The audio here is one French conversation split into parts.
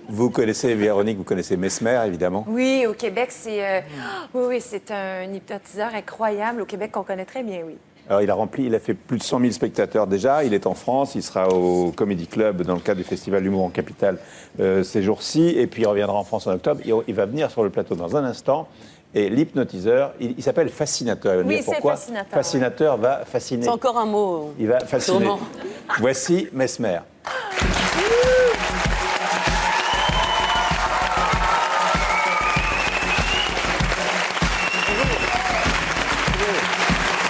Vous connaissez, Véronique, vous connaissez Mesmer, évidemment. Oui, au Québec, c'est un hypnotiseur incroyable. Au Québec, qu'on connaît très bien, oui. Alors, il a fait plus de 100 000 spectateurs déjà. Il est en France, il sera au Comedy Club dans le cadre du Festival d'humour en Capitale ces jours-ci. Et puis, il reviendra en France en octobre. Il va venir sur le plateau dans un instant. Et l'hypnotiseur, il s'appelle Fascinateur. Oui, c'est pourquoi Fascinateur. Fascinateur va fasciner. C'est encore un mot. Il va fasciner. Sûrement. Voici Mesmer.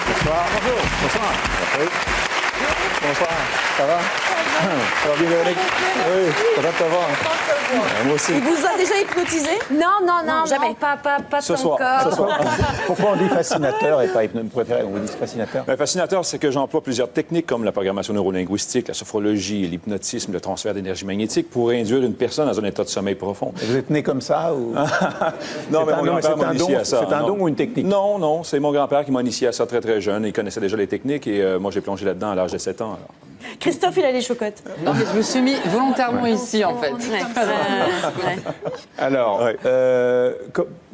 Bonsoir. Bonjour. Bonsoir. Bonsoir. Ça va? Ça va bien, Véronique? Oui, content de te voir. Moi aussi. Il vous a déjà hypnotisé? Non, jamais. non, pas de Ce ton soir. corps. Ce soir. Pourquoi on dit fascinateur et pas hypnotiseur? Vous préférez, on dit fascinateur? Un fascinateur, c'est que j'emploie plusieurs techniques comme la programmation neurolinguistique, la sophrologie, l'hypnotisme, le transfert d'énergie magnétique pour induire une personne dans un état de sommeil profond. Vous êtes né comme ça ou... Non, mais mon grand-père m'a initié à ça. C'est un Non. don ou une technique? Non, c'est mon grand-père qui m'a initié à ça très, très jeune. Il connaissait déjà les techniques et moi, j'ai plongé là-dedans à l'âge de 7 ans. Alors. Christophe, il a les chocottes. Non, mais je me suis mis volontairement ici, en fait. Ouais. Alors, Ouais.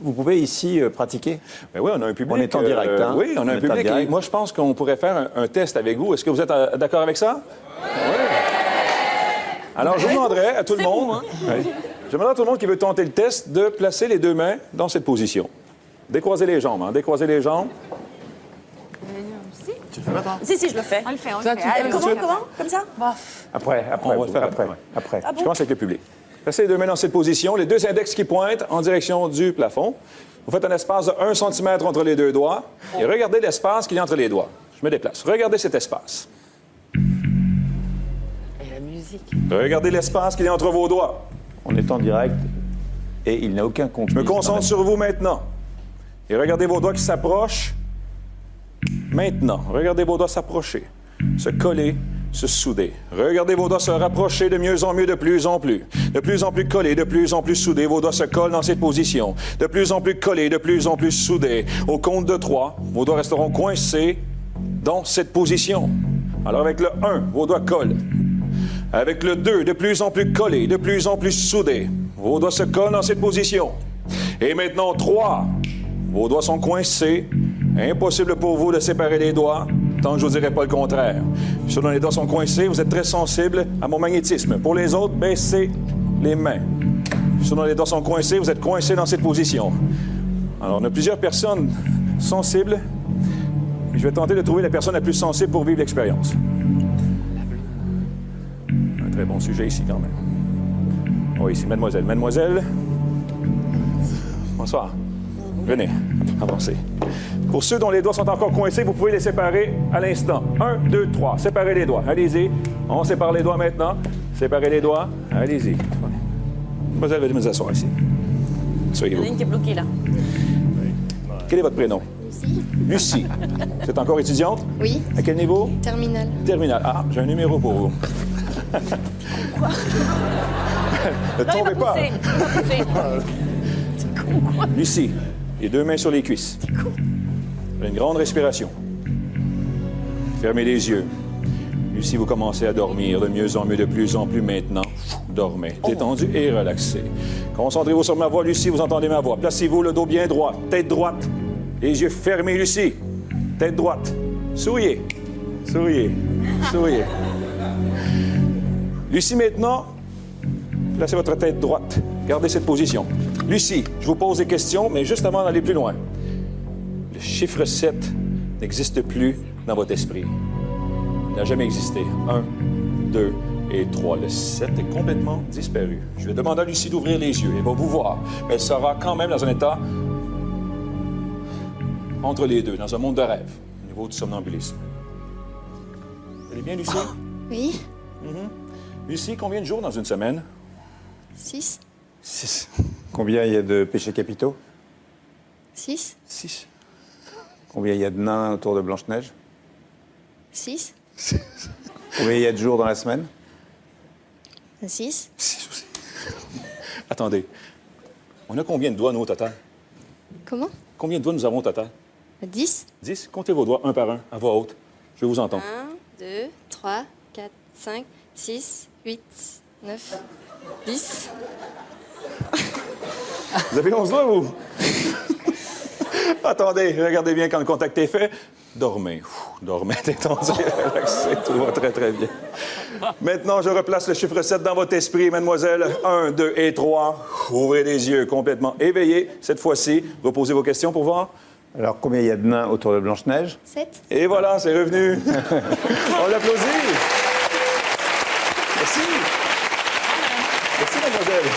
vous pouvez ici pratiquer? Ben oui, on a un public. On est en direct, hein? Oui, on a On un est en public. direct. Et moi, je pense qu'on pourrait faire un test avec vous. Est-ce que vous êtes d'accord avec ça? Oui. Alors, je vous demanderais à tout le monde... Je demanderais à tout le monde qui veut tenter le test de placer les deux mains dans cette position. Décroiser les jambes, hein? Décroiser les jambes. Si, je le fais. On le fait. Ça, tu fais Comment? Comme ça? Après, On va le faire après. après. Je commence avec le public. Placez les deux mains dans cette position, les deux index qui pointent en direction du plafond. Vous faites un espace de 1 cm entre les deux doigts et regardez l'espace qu'il y a entre les doigts. Je me déplace. Regardez cet espace. Et la musique. Regardez l'espace qu'il y a entre vos doigts. On est en direct et il n'a aucun compte. Je me concentre sur vous maintenant. Et regardez vos doigts qui s'approchent. Maintenant, regardez vos doigts s'approcher, se coller, se souder. Regardez vos doigts se rapprocher de mieux en mieux, de plus en plus. De plus en plus collés, de plus en plus soudés. Vos doigts se collent dans cette position. De plus en plus collés, de plus en plus soudés. Au compte de 3, vos doigts resteront coincés dans cette position. Alors avec le 1, vos doigts collent. Avec le 2, de plus en plus collés, de plus en plus soudés. Vos doigts se collent dans cette position. Et maintenant 3, vos doigts sont coincés. Impossible pour vous de séparer les doigts tant que je ne vous dirai pas le contraire. Selon les doigts sont coincés, vous êtes très sensible à mon magnétisme. Pour les autres, baissez les mains. Selon les doigts sont coincés, vous êtes coincés dans cette position. Alors, on a plusieurs personnes sensibles. Je vais tenter de trouver la personne la plus sensible pour vivre l'expérience. Un très bon sujet ici, quand même. Oui, ici, mademoiselle. Mademoiselle. Bonsoir. Venez, avancez. Pour ceux dont les doigts sont encore coincés, vous pouvez les séparer à l'instant. 1, 2, 3. Séparez les doigts. Allez-y. On sépare les doigts maintenant. Séparez les doigts. Allez-y. Mademoiselle, venez vous asseoir ici. Il y en a Soyez-vous. une qui est bloquée, là. Quel est votre prénom? Lucie. Vous êtes encore étudiante? Oui, À quel niveau? terminal. Terminal. Ah, j'ai un numéro pour vous. Ne tombez pas. Lucie, les deux mains sur les cuisses. Une grande respiration. Fermez les yeux. Lucie, vous commencez à dormir de mieux en mieux, de plus en plus maintenant. Dormez, détendu et relaxé. Concentrez-vous sur ma voix, Lucie, vous entendez ma voix. Placez-vous le dos bien droit, tête droite, les yeux fermés, Lucie. Tête droite. Souriez. Souriez. Souriez. Lucie, maintenant, placez votre tête droite. Gardez cette position. Lucie, je vous pose des questions, mais juste avant d'aller plus loin. Le chiffre 7 n'existe plus dans votre esprit. Il n'a jamais existé. 1, 2 et 3. Le 7 est complètement disparu. Je vais demander à Lucie d'ouvrir les yeux. Elle va vous voir. Mais elle sera quand même dans un état entre les deux, dans un monde de rêve, au niveau du somnambulisme. Vous allez bien, Lucie? Oui, Lucie, combien de jours dans une semaine? 6. 6. Combien il y a de péchés capitaux? 6. 6. Combien il y a de nains autour de Blanche-Neige? 6. Combien il y a de jours dans la semaine? 6. 6 aussi. Attendez. On a combien de doigts, nous, au total? Comment? Combien de doigts nous avons au total? 10. 10. Comptez vos doigts un par un, à voix haute. Je vais vous entendre. 1, 2, 3, 4, 5, 6, 8, 9. 10. Vous avez 11 doigts, vous? Attendez, regardez bien quand le contact est fait. Dormez. Dormez, détendez, relaxez, tout va très, très bien. Maintenant, je replace le chiffre 7 dans votre esprit, mademoiselle. 1, 2 et 3. Ouvrez les yeux complètement éveillés. Cette fois-ci, reposez vos questions pour voir. Alors, combien il y a de nains autour de Blanche-Neige? 7. Et voilà, c'est revenu. On l'applaudit. Merci. Merci, mademoiselle.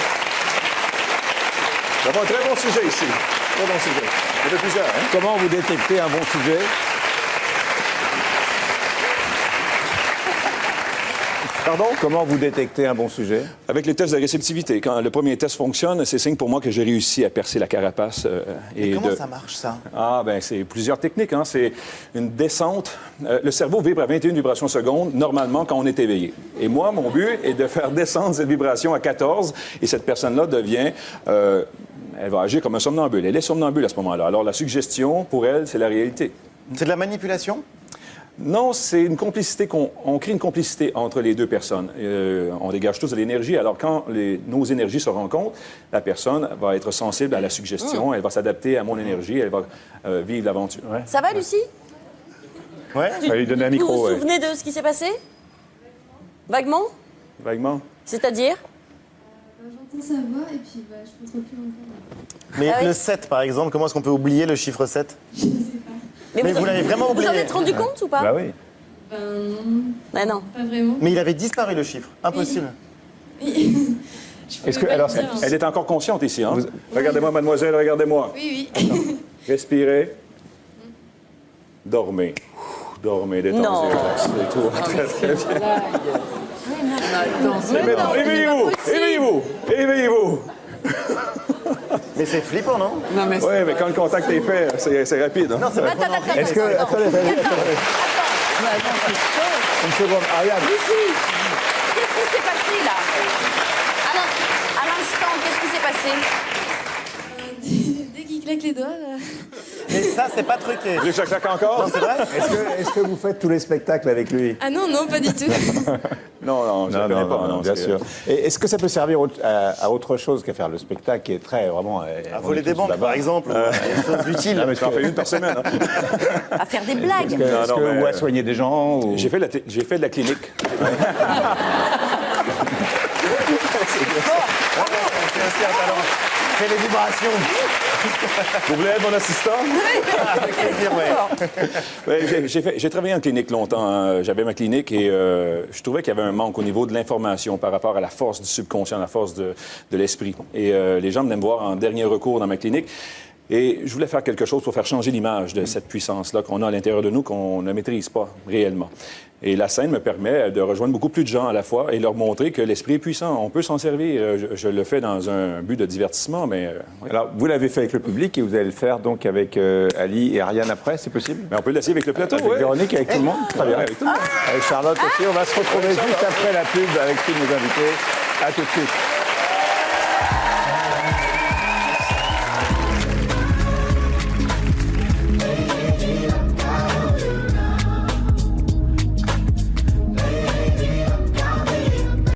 Nous avons un très bon sujet ici. Très bon sujet. Il y en a plusieurs, hein? Comment vous détectez un bon sujet? Pardon? Comment vous détectez un bon sujet? Avec les tests de réceptivité. Quand le premier test fonctionne, c'est signe pour moi que j'ai réussi à percer la carapace. Comment ça marche, ça? Ah, ben c'est plusieurs techniques. Hein. C'est une descente. Le cerveau vibre à 21 vibrations secondes, normalement, quand on est éveillé. Et moi, mon but est de faire descendre cette vibration à 14, et cette personne-là devient... elle va agir comme un somnambule. Elle est somnambule à ce moment-là. Alors, la suggestion, pour elle, c'est la réalité. C'est de la manipulation? Non, c'est une complicité on crée une complicité entre les deux personnes. On dégage tous de l'énergie. Alors, quand nos énergies se rencontrent, la personne va être sensible à la suggestion. Elle va s'adapter à mon énergie. Elle va vivre l'aventure. Ouais. Ça va, Lucie? Ouais. On va lui donner un Vous micro. vous ouais. souvenez de ce qui s'est passé? Vaguement? Vaguement. C'est-à-dire? J'entends sa voix et puis je contrôle plus mon corps. Mais Ah oui. le 7, par exemple, comment est-ce qu'on peut oublier le chiffre 7? Je sais pas. Mais vous l'avez vraiment Vous oublié? en êtes rendu compte ou pas? Bah oui. Ben non, Ah non. pas vraiment. Mais il avait disparu, le chiffre. Impossible. Oui. Est-ce que, alors, Elle est encore consciente ici. Hein? Regardez-moi, mademoiselle, regardez-moi. Oui. Respirez. Dormez. Dormez, détendez, Non. relaxez, tout va très, très bien. Attends, c'est Maintenant, éveillez-vous! Éveillez-vous! Éveillez-vous! Mais c'est flippant, non? Non, mais Oui, mais quand le contact est fait, c'est rapide. Hein? Non, c'est vrai. Attends. Est-ce que... Attendez, une seconde. Ariane, Lucie, qu'est-ce qui s'est passé là? À l'instant, qu'est-ce qui s'est passé? Dès qu'il claque les doigts, Mais ça, c'est pas truqué. Vous voulez que je claque encore? C'est vrai? est-ce que vous faites tous les spectacles avec lui? Ah non, pas du tout. Non, je ne connais pas. Non, bien c'est- sûr. Et est-ce que ça peut servir à autre chose qu'à faire le spectacle qui est très, vraiment... À voler des banques, par exemple, ou des choses utiles. Non, mais J'en fais une par semaine. Hein? À faire des blagues. Est-ce Non, que, mais- ou à soigner des gens ou... J'ai fait de la clinique. C'est aussi un talent. Fais les vibrations. Vous voulez être mon assistant? Avec plaisir, ouais. Ouais, j'ai travaillé en clinique longtemps. Hein. J'avais ma clinique et je trouvais qu'il y avait un manque au niveau de l'information par rapport à la force du subconscient, la force de l'esprit. Et les gens venaient me voir en dernier recours dans ma clinique. Et je voulais faire quelque chose pour faire changer l'image de cette puissance-là qu'on a à l'intérieur de nous, qu'on ne maîtrise pas réellement. Et la scène me permet de rejoindre beaucoup plus de gens à la fois et leur montrer que l'esprit est puissant. On peut s'en servir. Je le fais dans un but de divertissement, mais... oui. Alors, vous l'avez fait avec le public et vous allez le faire donc avec Ali et Ariane après, c'est possible? Mais on peut l'essayer avec le plateau, Avec ouais. Véronique, avec tout le monde? Très bien. Avec tout le monde. Avec Charlotte aussi. On va se retrouver juste après la pub avec tous nos invités. À tout de suite.